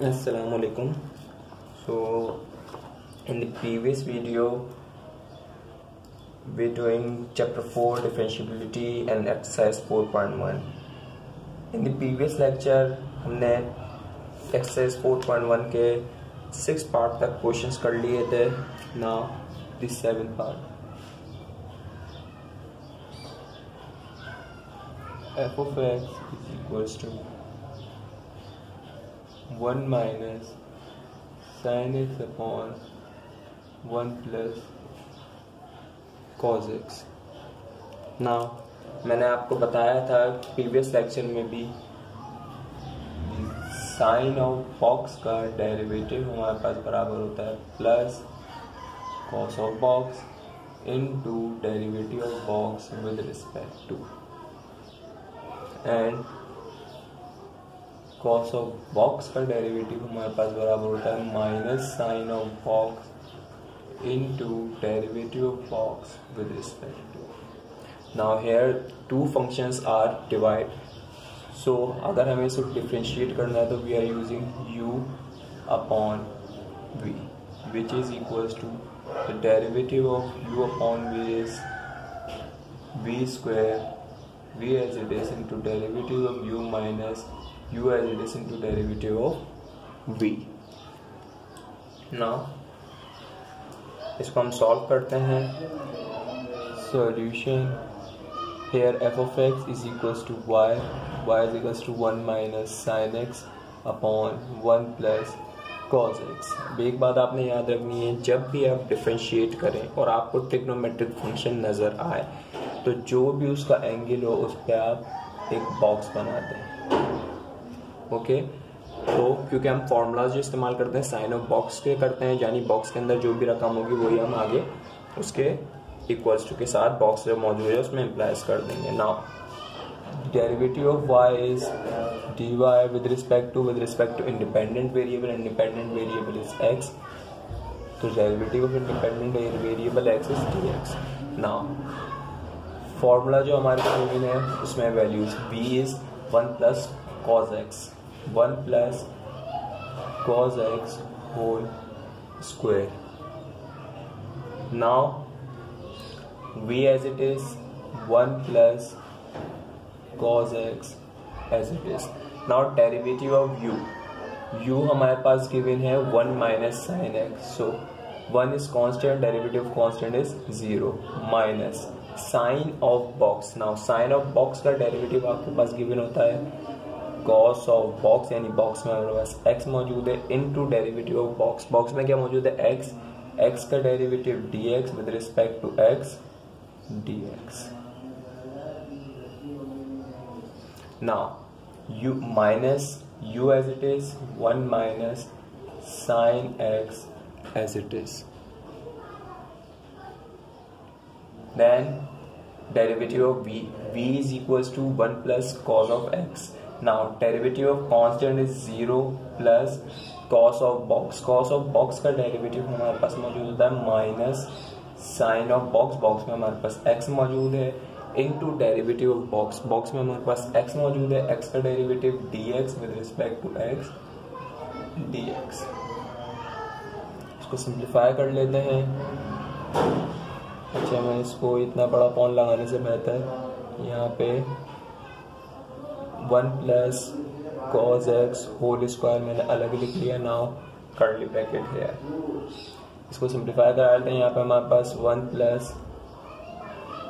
Assalamualaikum. So in the previous video we're doing chapter 4 differentiability and exercise 4.1. In the previous lecture हमने exercise 4.1 के 6 part तक questions कर लिए थे. Now the 7th part. F of x is equals to 1 minus sin x upon 1 plus cos x. Now मैंने आपको बताया था प्रीवियस लेक्चर में भी साइन ऑफ बॉक्स का डेरिवेटिव हमारे पास बराबर होता है plus cos of box into derivative of box with respect to, and cos of box का डेरिवेटिव हमारे पास बराबर होता है minus sine of box into derivative of box with respect to. Now here two functions are divide. So अगर हमें इसको differentiate करना है तो we are using u upon v which is equals to the derivative of u upon v is v square v as it is into derivative of u minus u as it is into derivative of v. Now इसको हम solve करते हैं. Solution here f of x is equals to y is equals to 1 minus sin x upon 1 plus cos x. एक बात आपने याद रखनी है, जब भी आप डिफरेंशिएट करें और आपको ट्रिग्नोमेट्रिक फंक्शन नज़र आए तो जो भी उसका एंगल हो उस पर आप एक बॉक्स बना दें. ओके, तो क्योंकि हम फॉर्मूलाज जो इस्तेमाल करते हैं साइन ऑफ बॉक्स के करते हैं, यानी बॉक्स के अंदर जो भी रकम होगी वही हम आगे उसके इक्वल्स टू के साथ बॉक्स जो मौजूद है उसमें इम्प्लाइज कर देंगे. Now derivative of y is dy with respect to independent variable and dependent variable is x. तो derivative of independent variable x is dx. Now formula जो हमारे पास है उसमें values v is 1 plus cos x, 1 plus cos x whole square. Now v as it is 1 plus cos x as it is. Now derivative of u हमारे पास given है 1 minus sin x, so 1 is constant, derivative of constant is 0 minus sin of box. Now sin of box का derivative आपके पास given होता है cos of box, यानी box में हमारे पास x मौजूद है into derivative of box. box में क्या मौजूद है x का derivative dx with respect to x dx. Now u minus u as it is 1 minus sin x as it is. Then derivative of v is equals to 1 plus cos of x. Now derivative of constant is 0 plus cos of box. cos of box का derivative हमारे पास मौजूद होता है minus sine of box में हमारे पास x मौजूद है इनटू डेरिवेटिव ऑफ बॉक्स में हमारे पास x मौजूद है, x का derivative dx with respect to x dx. इसको सिंप्लीफाई कर लेते हैं. अच्छा, मैं इसको इतना बड़ा पॉन लगाने से बेहतर यहाँ पे 1 plus cos x whole square मैंने अलग लिख लिया. नाउ कर्ली ब्रैकेट है, इसको सिंप्लीफाई करा लेते हैं. यहाँ पे हमारे पास 1 प्लस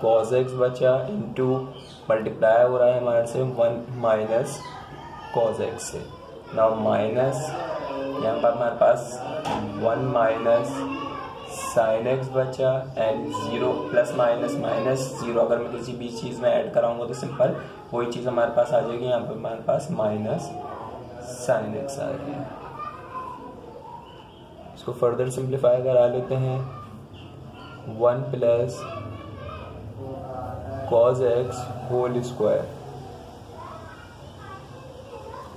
cos x बचा इंटू मल्टीप्लाई हो रहा है हमारे से 1 माइनस cos x से. नाउ माइनस यहाँ पर हमारे पास 1 माइनस sin x बचा एंड 0 प्लस माइनस 0. अगर मैं किसी भी चीज़ में ऐड कराऊंगा तो सिंपल वही चीज़ हमारे पास आ जाएगी. यहाँ पर हमारे पास माइनस sin x आ गया. इसको फर्दर सिंप्लीफाई करा लेते हैं. 1 plus cos x whole square.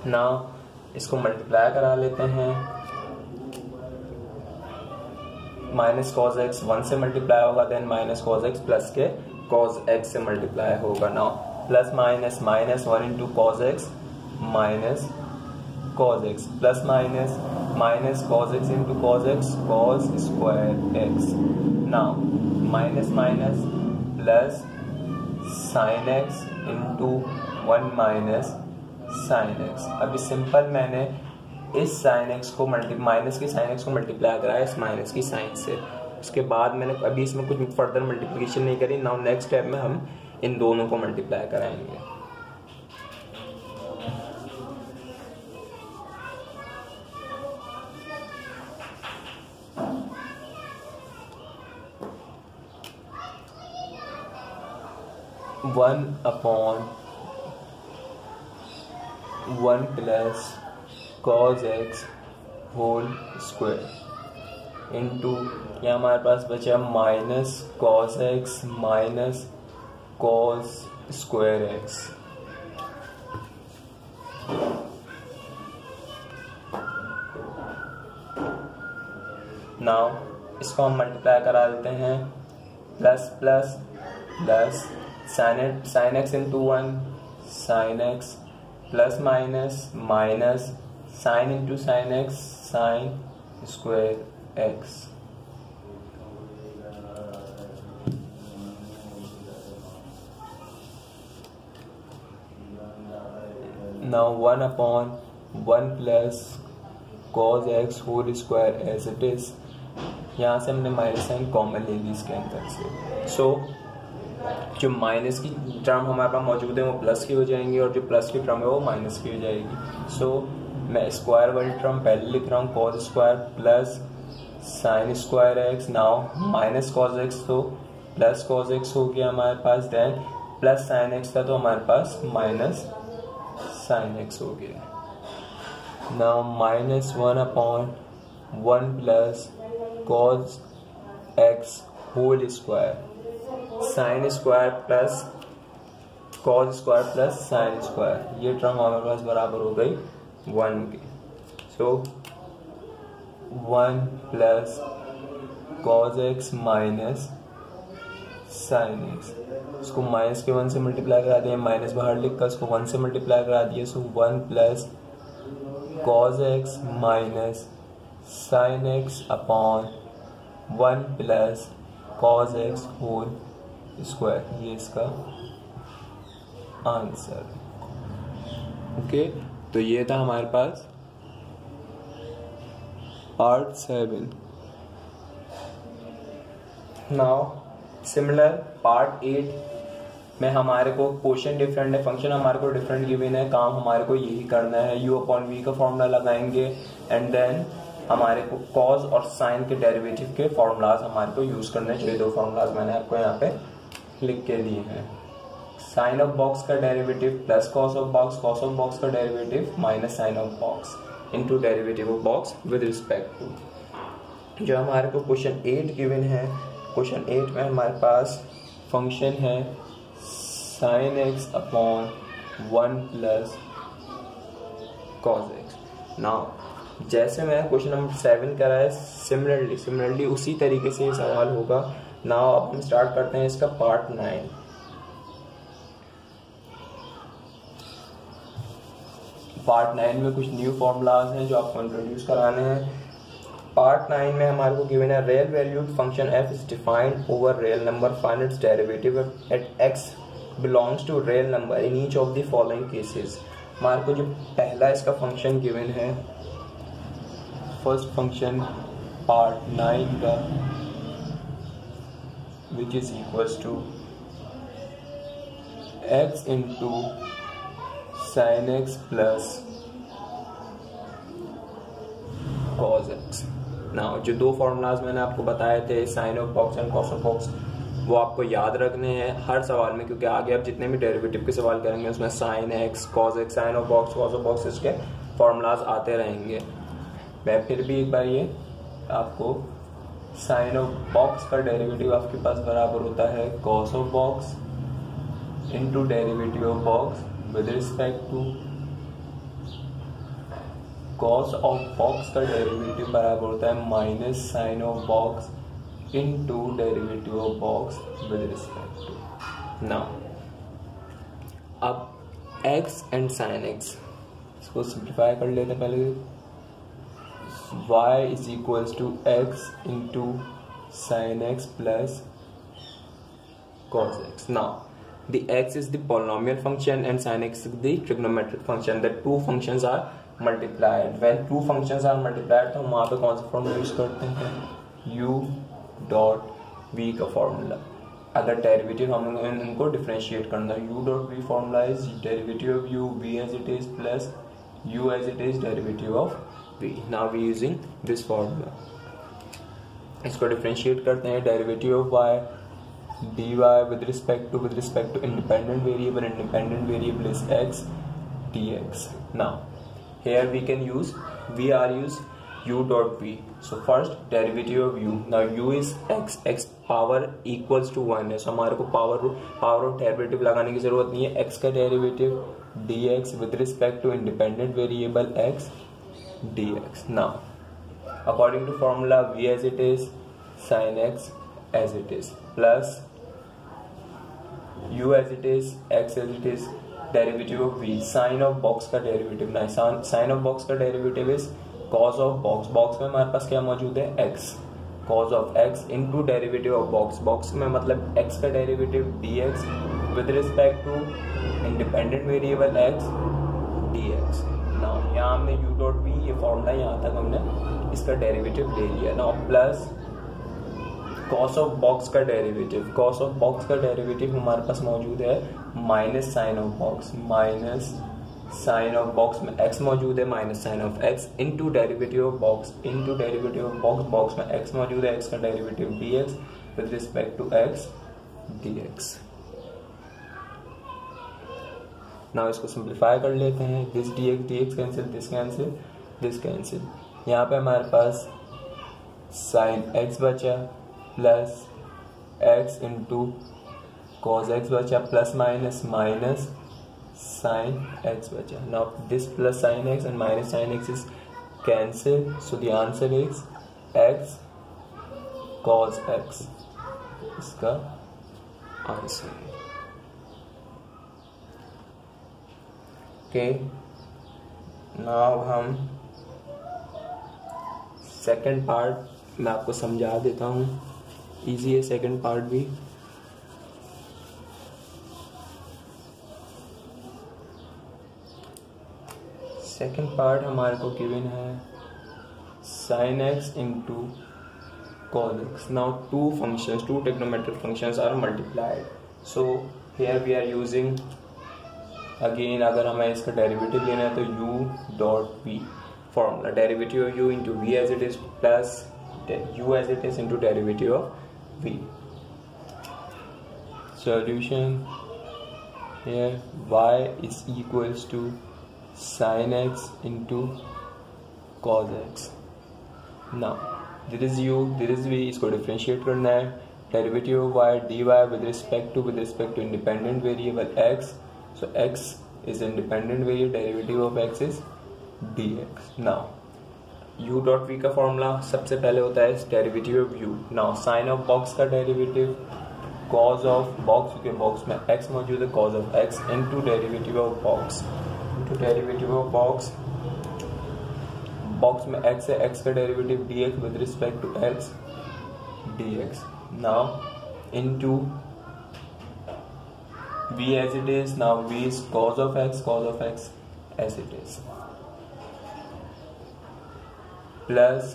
Now इसको मल्टीप्लाई करा लेते हैं. माइनस cos x 1 से मल्टीप्लाई होगा, then minus cos x plus के cos x से मल्टीप्लाई होगा. Now plus minus 1 into cos x minus cos x plus minus minus cos x into cos x cos square x. Now minus minus plus sin x into 1 minus sin x. अभी simple मैंने इस sin x को minus की sin x को multiply कराया इस minus की sign से. उसके बाद मैंने अभी इसमें कुछ फर्दर मल्टीप्लिकेशन नहीं करी. नाउ नेक्स्ट स्टेप में हम इन दोनों को मल्टीप्लाई कराएंगे. One upon 1 plus cos x whole square into यहाँ हमारे पास बचा minus cos x minus cos square x. Now इसको हम मल्टीप्लाई करा देते हैं. Plus plus plus sin x into 1 sin x plus minus minus sin into sin x sin square x. Now 1 upon 1 plus cos x whole square as it is. यहाँ से हमने minus sign common ले ली इसके अंदर से. सो जो minus की term हमारे पास मौजूद है वो प्लस की हो जाएंगी और जो प्लस की टर्म है वो माइनस की हो जाएगी. सो मैं स्क्वायर वाली टर्म पहले लिख रहा हूँ cos square plus sine square x. Now minus cos x तो प्लस cos x हो गया हमारे पास. देन प्लस साइन x था तो हमारे पास माइनस साइन x हो गया. Now minus 1 upon 1 plus cos x whole square sine square plus cos square plus sine square. ये टर्म हमारे पास बराबर हो गई 1 के. So 1 plus cos x minus sine x. इसको माइनस के 1 से मल्टीप्लाई करा दिया. माइनस बाहर लिख कर इसको 1 से मल्टीप्लाई करा दिया. So 1 plus cos x minus sine x upon 1 plus cos x whole square. ये इसका आंसर. ओके, तो ये था हमारे पास पार्ट 7. नाउ सिमिलर पार्ट 8 में हमारे को क्वेश्चन डिफरेंट है, फंक्शन हमारे को डिफरेंट गिवन है. काम हमारे को यही करना है. u अपॉन v का फॉर्मूला लगाएंगे एंड देन हमारे को cos और sin के डेरिवेटिव के फॉर्मूलाज हमारे को यूज करने चाहिए. 2 फॉर्मूलाज मैंने आपको यहाँ पे लिख के दिए हैं. साइन ऑफ बॉक्स का derivative plus cos of box का derivative minus sine of box into derivative of box with respect to. जो हमारे को क्वेश्चन 8 गिवन है, क्वेश्चन 8 में हमारे पास फंक्शन है sine x upon 1 plus cos x. Now जैसे मैं क्वेश्चन नंबर 7 करा है सिमिलरली उसी तरीके से ये सवाल होगा. नाउ अब हम स्टार्ट करते हैं इसका पार्ट 9. पार्ट 9 में कुछ न्यू फॉर्मूलाज हैं जो आपको इंट्रोड्यूस कराने हैं. पार्ट 9 में हमारे को गिवन है real valued function f is defined over real number. Find its derivative at x belongs to real number in each of the following cases. हमारे को जो पहला इसका फंक्शन गिवन है, फर्स्ट फंक्शन पार्ट 9 का, which is equals to x into sin x plus cos x. Now जो 2 formulas मैंने आपको बताए थे sine of box and cos of box, वो आपको याद रखने हैं हर सवाल में, क्योंकि आगे आप जितने भी डेरिवेटिव के सवाल करेंगे उसमें sine x cos x sine of box cos of box इसके फॉर्मूलाज आते रहेंगे. मैं फिर भी एक बार ये आपको साइन ऑफ बॉक्स का डेरिवेटिव आपके पास बराबर होता है cos of box into derivative of box with respect to cos of box का डेरिवेटिव बराबर होता है minus sine of box into derivative of box with respect to. Now अब x एंड साइन x इसको सिंप्लीफाई कर लेते हैं पहले। y is equals to x into sine x plus cos x. Now the x is the polynomial function and sin x is the trigonometric function. The two functions are multiplied. When two functions are multiplied तो हम वहाँ पे कौन सा formula use करते हैं, u dot v का formula. अगर डेरिवेटिव हम इनको डिफरेंशिएट करना है, u dot v formula is derivative of u v as it is plus u as it is derivative of v. Now we using this formula. इसको differentiate करते हैं, derivative of y dy with respect to independent variable is x dx. Now here we use u dot v. So first derivative of u. Now u is x power equals to 1 है, so हमारे को power of derivative लगाने की जरूरत नहीं है. x का derivative dx with respect to independent variable x dx. Now according to formula v as it is, sin x as it is, plus u as it is, x as it is, derivative of v. Sine of box का derivative ना, sine of box का derivative is cos of box. Box में हमारे पास क्या मौजूद है, x. Cos of x into derivative of box. Box में मतलब x का derivative dx with respect to independent variable x dx. Now यहाँ हमने u डॉट v ये फॉर्मूला यहाँ तक हमने इसका डेरिवेटिव ले लिया. Now plus cos of box का डेरिवेटिव. कॉस ऑफ बॉक्स का डेरिवेटिव हमारे पास मौजूद है minus sine of box. Minus sine of box में x मौजूद है, minus sine of x into derivative of box. Into derivative of box, box में x मौजूद है, x का derivative dx with respect to x dx. Now इसको simplify कर लेते हैं. This dx cancel, this cancel, this cancel. यहाँ पे हमारे पास साइन x बचा plus x into cos x बचा plus minus minus sine x बचा. Now this plus sine x and minus sine x is cancel, so the answer is x cos x. इसका answer है. Okay, now हम second part मैं आपको समझा देता हूँ. इजी है सेकंड पार्ट भी. सेकंड पार्ट हमारे को गिवन है sin x into cos x. Now two functions, two trigonometric functions are multiplied. So here we are using again, अगर हमें इसका डेरिवेटिव लेना है तो u dot v formula. Derivative of u into v as it is plus u as it is into derivative of v. Solution here y is equals to sin x into cos x. Now this is u, this is v. इसको differentiate करना है. Derivative of y dy with respect to independent variable x. So x is independent variable, derivative of x is dx. Now u dot v का formula सबसे पहले होता है derivative of u. Now sine of box का derivative cos of box, क्योंकि box में x मौजूद है, cos of x into derivative of box. Into derivative of box, box में x है, x का derivative dx with respect to x dx. Now into v as it is. now v is cos of x as it is, plus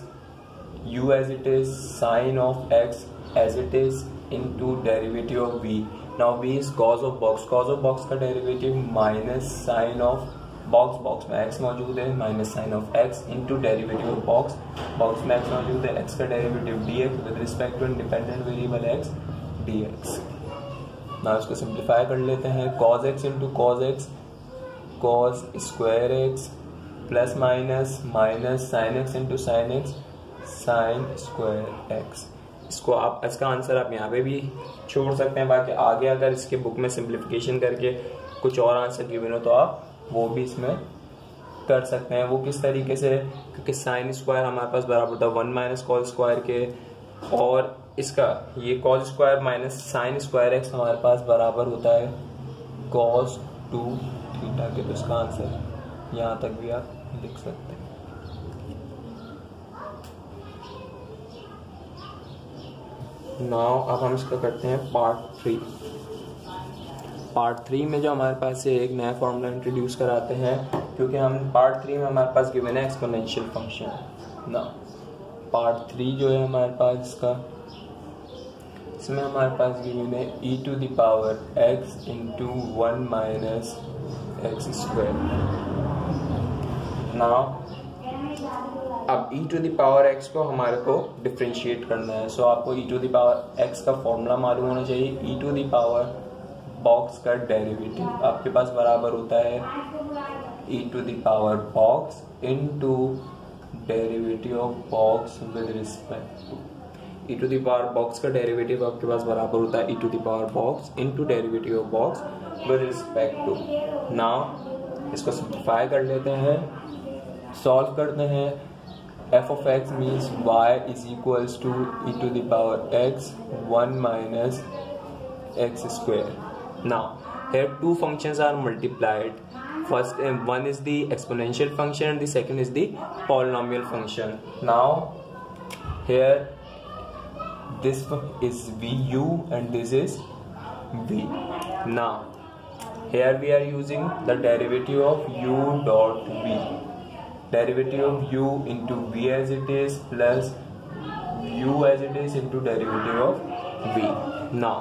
u as it is, sin of x as it is into derivative of v. now v is cos of box. cos of box का derivative minus sine of box. Box में x मौजूद है, minus sine of x into derivative of box. Box में x मौजूद है, x का derivative dx with respect to independent variable x dx. ना इसको सिंप्लीफाई कर लेते हैं. cos x into cos x, cos square x plus minus minus sine x into sine x, sine square x. इसको आप, इसका आंसर आप यहाँ पे भी छोड़ सकते हैं. बाकी आगे अगर इसके बुक में सिंप्लीफिकेशन करके कुछ और आंसर गिवन हो तो आप वो भी इसमें कर सकते हैं. वो किस तरीके से, क्योंकि साइन स्क्वायर हमारे पास बराबर होता है 1 माइनस कॉस स्क्वायर के, और इसका ये cos square minus sine square x हमारे पास बराबर होता है कॉस 2 थीटा के. तो इसका आंसर यहाँ तक भी आप लिख सकते हैं। नाउ अब हम इसका करते हैं पार्ट 3। पार्ट 3 में जो हमारे पास से एक नया फॉर्मूला इंट्रोड्यूस कराते हैं, क्योंकि हम पार्ट 3 में हमारे पास गिवन है एक्सपोनेंशियल फंक्शन। ना पार्ट 3 जो है हमारे पास इसका, इसमें हमारे पास गिवन है e to the power x into 1 minus x square. Now अब e to the power x को हमारे को डिफ्रेंशिएट करना है। सो आपको e to the power x का फॉर्मूला मालूम होना चाहिए। e to the power box का डेरिवेटिव आपके पास बराबर होता है e to the power box into derivative of box with respect to. e to the power box का डेरिवेटिव आपके पास बराबर होता है e to the power box into derivative of box with respect to. Now इसको simplify कर लेते हैं, सॉल्व करते हैं। f of x means y is equals to e to the power x 1 minus x square. Now here two functions are multiplied. First one is the exponential function and the second is the polynomial function. Now here this is vu and this is v. Now here we are using the derivative of u dot v. Derivative of u into v as it is plus u as it is into derivative of v. Now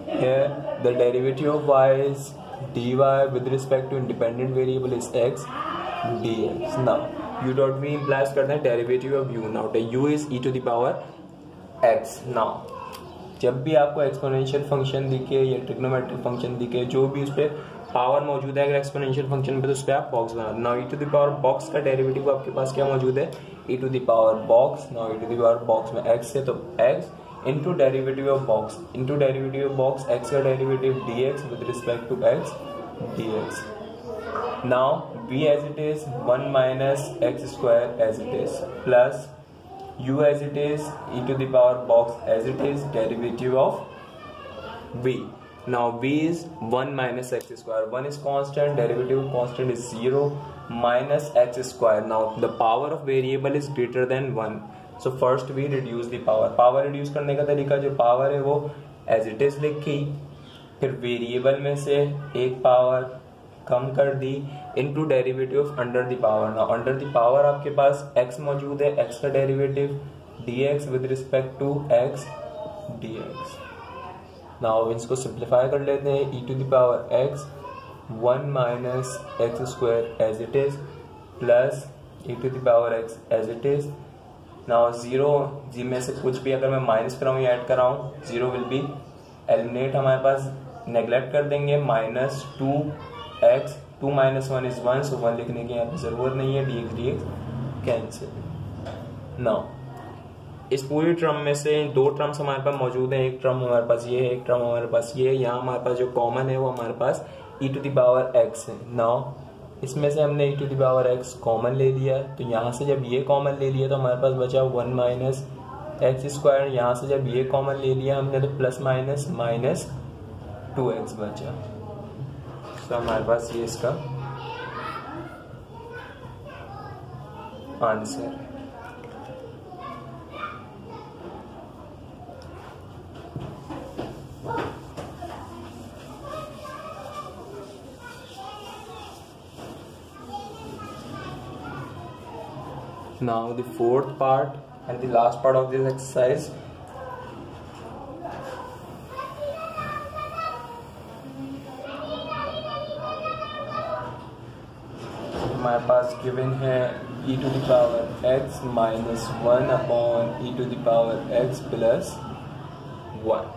here the derivative of y is dy with respect to independent variable is x dx. Now u dot v implies करते हैं derivative of u. Now the u is e to the power x. Now जब भी आपको exponential function दिखे या trigonometric function दिखे, जो भी उस पर पावर मौजूद है अगर एक्सपोनेंशियल फंक्शन पे, तो उस पर आप बॉक्स बना दो। Now e to the power box का डेरिवेटिव आपके पास क्या मौजूद है, e to the power box. Now e to the power box में x है तो x into derivative of box, into derivative of box x का derivative dx with respect to x dx. Now v as it is 1 minus x square as it is plus u as it is e to the power box as it is derivative of v. Now v is 1 minus x square. 1 is constant, derivative of constant is 0 minus x square. Now the power of variable is greater than 1. So first we reduce the power. Power reduce करने का तरीका, जो power है वो as it is लिखी, फिर variable में से एक power कम कर दी into derivative of under the power. ना अंडर द पावर आपके पास x मौजूद है, x का derivative dx with respect to x dx. Now इसको सिंप्लीफाई कर लेते हैं, e to the power x 1 minus x square as it is plus e to the power x as it is. Now zero जी में से कुछ भी अगर मैं माइनस कराऊँ या add कराऊँ, zero will be eliminate, हमारे पास नेग्लेक्ट कर देंगे, माइनस 2x 2 माइनस 1 इज 1, सो 1 लिखने की यहाँ पे जरूरत नहीं है, dx कैंसिल. नाउ इस पूरी टर्म में से दो टर्म्स हमारे पास मौजूद हैं, एक टर्म हमारे पास ये है, एक टर्म हमारे पास ये है. यहाँ हमारे पास जो कॉमन है वो हमारे पास e to the power x है. नाउ इसमें से हमने e to the power x common ले लिया, तो यहाँ से जब ये कॉमन ले लिया तो हमारे पास बचा 1 माइनस एक्स स्क्वायर. यहाँ से जब ये कॉमन ले लिया हमने तो प्लस माइनस माइनस 2x बचा. तो हमारे पास ये इसका आंसर है. Now the fourth part and the last part of this exercise. हमारे पास गिवन है e to the power x minus 1 upon e to the power x plus 1.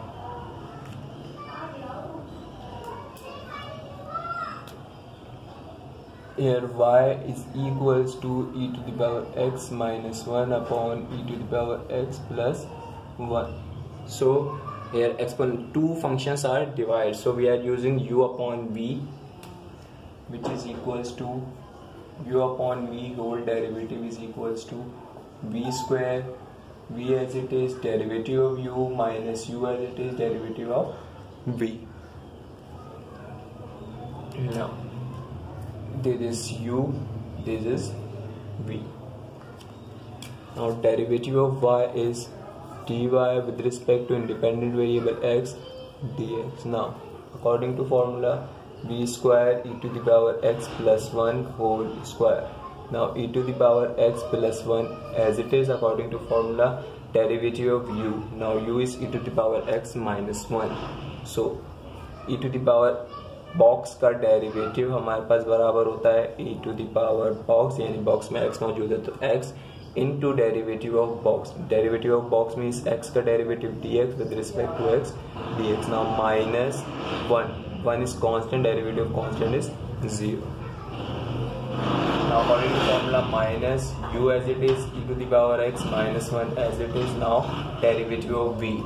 Here y is equals to e to the power x minus 1 upon e to the power x plus 1. So here two functions are divided. So we are using u upon v, which is equals to u upon v whole derivative is equals to v square, v as it is derivative of u minus u as it is derivative of v. Now this is u, this is v. Now derivative of y is dy with respect to independent variable x dx. Now according to formula b square e to the power x plus 1 whole square. Now e to the power x plus 1 as it is according to formula derivative of u. Now u is e to the power x minus 1. So e to the power box का derivative हमारे पास बराबर होता है e to the power box, यानी box में x मौजूद है तो x into derivative of box. Derivative of box means x का derivative dx with respect to x dx. Now minus 1 is constant, derivative of constant is 0. Now according to formula minus u as it is e to the power x minus 1 as it is. Now derivative of v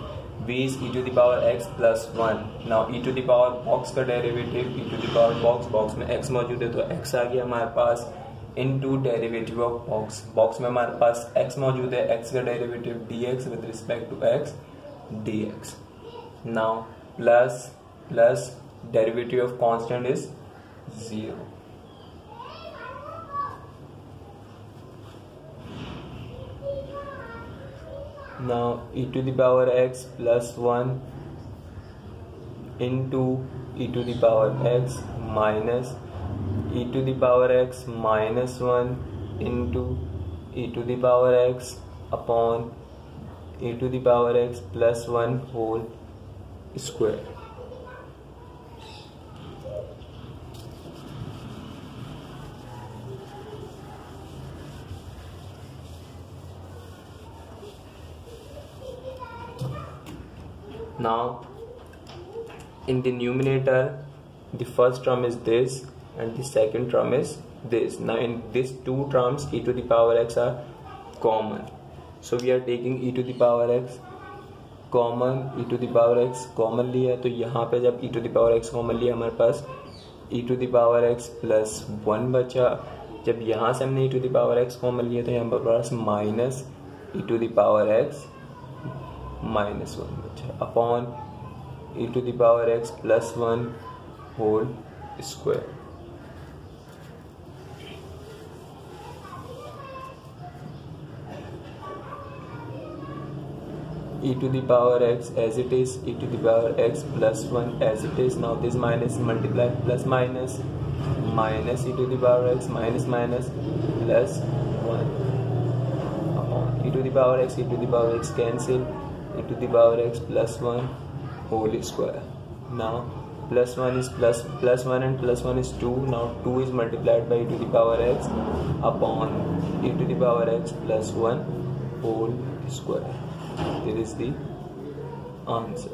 is e to the power x plus 1. Now e to the power box का derivative e to the power box में x मौजूद है तो x आ गया हमारे पास into derivative of box में हमारे पास x मौजूद है, x का derivative dx with respect to x dx. Now plus derivative of constant is 0. Now e to the power x plus 1 into e to the power x minus e to the power x minus 1 into e to the power x upon e to the power x plus 1 whole square. Now in the numerator the first term is this and the second term is this. Now in these two terms e to the power x are common, so we are taking e to the power x common. e to the power x common लिया तो यहाँ पे जब e to the power x common लिया हमारे पास e to the power x plus 1 बचा. जब यहाँ से हमने e to the power x common लिया तो यहाँ पर पास minus e to the power x minus 1 बचा upon e to the power x plus 1 whole square. E to the power x as it is, e to the power x plus 1 as it is. Now this minus multiply plus minus e to the power x minus plus 1 upon e to the power x, e to the power x cancel, e to the power x plus 1 whole square. Now plus 1 is plus 1 and plus 1 is 2. Now 2 is multiplied by e to the power x upon e to the power x plus 1 whole square. This is the answer.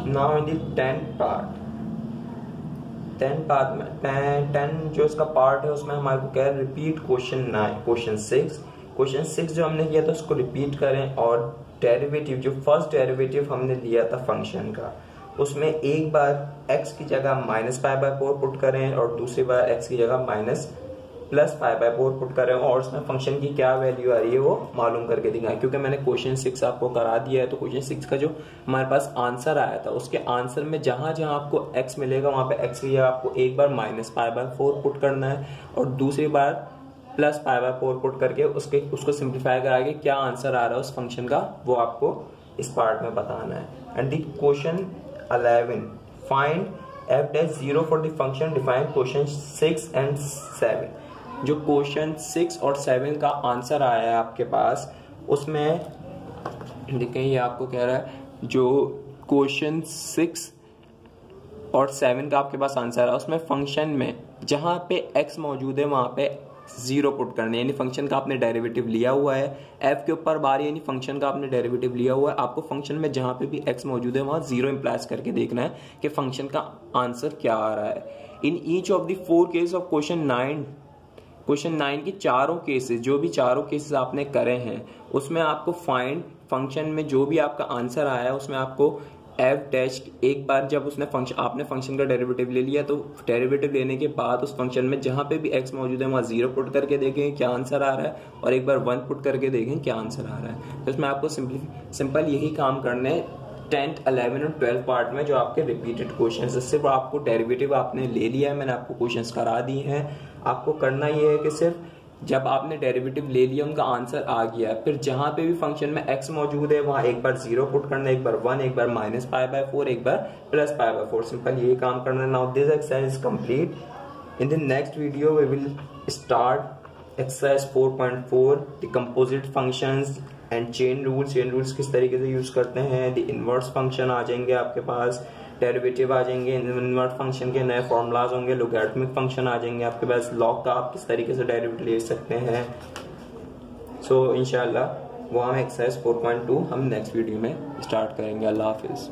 Now in the 10th part में 10 जो इसका part है उसमें हमारे को क्या है, repeat question 6 जो हमने किया था उसको रिपीट करें और डेरिवेटिव जो फर्स्ट डेरिवेटिव हमने लिया था फंक्शन का उसमें एक बार x की जगह -π/4 पुट करें और दूसरी बार x की जगह +π/4 पुट करें और उसमें फंक्शन की क्या वैल्यू आ रही है वो मालूम करके दिखाएं. क्योंकि मैंने क्वेश्चन 6 आपको करा दिया है तो क्वेश्चन 6 का जो हमारे पास आंसर आया था उसके आंसर में जहां जहां आपको x मिलेगा वहां पे x की जगह आपको एक बार -π/4 पुट करना है और दूसरी बार +π/4 पुट करके उसको सिंप्लीफाई करा के क्या आंसर आ रहा है उस फंक्शन का वो आपको इस पार्ट में बताना है. And the question 11 find f'0 for the function define question 6 and 7. जो क्वेश्चन 6 और 7 का आंसर आया है आपके पास उसमें देखें ये आपको कह रहा है जो क्वेश्चन 6 और 7 का आपके पास आंसर है उसमें फंक्शन में जहां पे x मौजूद है वहां पे 0 पुट करने, यानी फंक्शन का आपने डेरिवेटिव लिया हुआ है f के ऊपर बार यानी फंक्शन का आपने डेरिवेटिव लिया हुआ है. आपको फंक्शन में जहां पे भी x मौजूद है वहां 0 इंप्लाइज करके देखना है कि फंक्शन का आंसर क्या आ रहा है. इन each of the 4 case of question 9 की चारों केसेस जो भी चारों केसेस आपने करे हैं उसमें आपको फाइंड फंक्शन में जो भी आपका आंसर आया है उसमें आपको एफ डैश, एक बार जब उसने आपने फंक्शन का डेरिवेटिव ले लिया तो डेरिवेटिव लेने के बाद उस फंक्शन में जहां पे भी एक्स मौजूद है वहां 0 पुट करके देखें क्या आंसर आ रहा है, और एक बार 1 पुट करके देखें क्या आंसर आ रहा है। तो इसमें आपको सिंपल यही काम करने 10th, 11 और 12 पार्ट में जो आपके रिपीटेड क्वेश्चन है, सिर्फ आपको डेरिवेटिव आपने ले लिया है, मैंने आपको क्वेश्चंस करा दिए हैं। आपको करना ये है कि सिर्फ जब आपने डेरिवेटिव ले लिया उनका आंसर आ गया, फिर जहां पे भी फंक्शन में x मौजूद है वहां एक बार 0 पुट करना, एक बार 1, एक बार -π/4, एक बार +π/4। सिंपल यही काम करना है। Now this exercise is complete. In the next video we will start exercise 4.4 the composite functions and chain rules. Chain rules किस तरीके से यूज करते हैं। द इनवर्स फंक्शन आ जाएंगे आपके पास, डेरिवेटिव आ जाएंगे, इनवर्स फंक्शन के नए फॉर्मूलाज होंगे, लोगैरिथमिक फंक्शन आ जाएंगे आपके पास, लॉग का आप किस तरीके से डेरिवेटिव ले सकते हैं। सो इंशाल्लाह वो हम एक्सरसाइज 4.2 हम नेक्स्ट वीडियो में स्टार्ट करेंगे। अल्लाह हाफिज।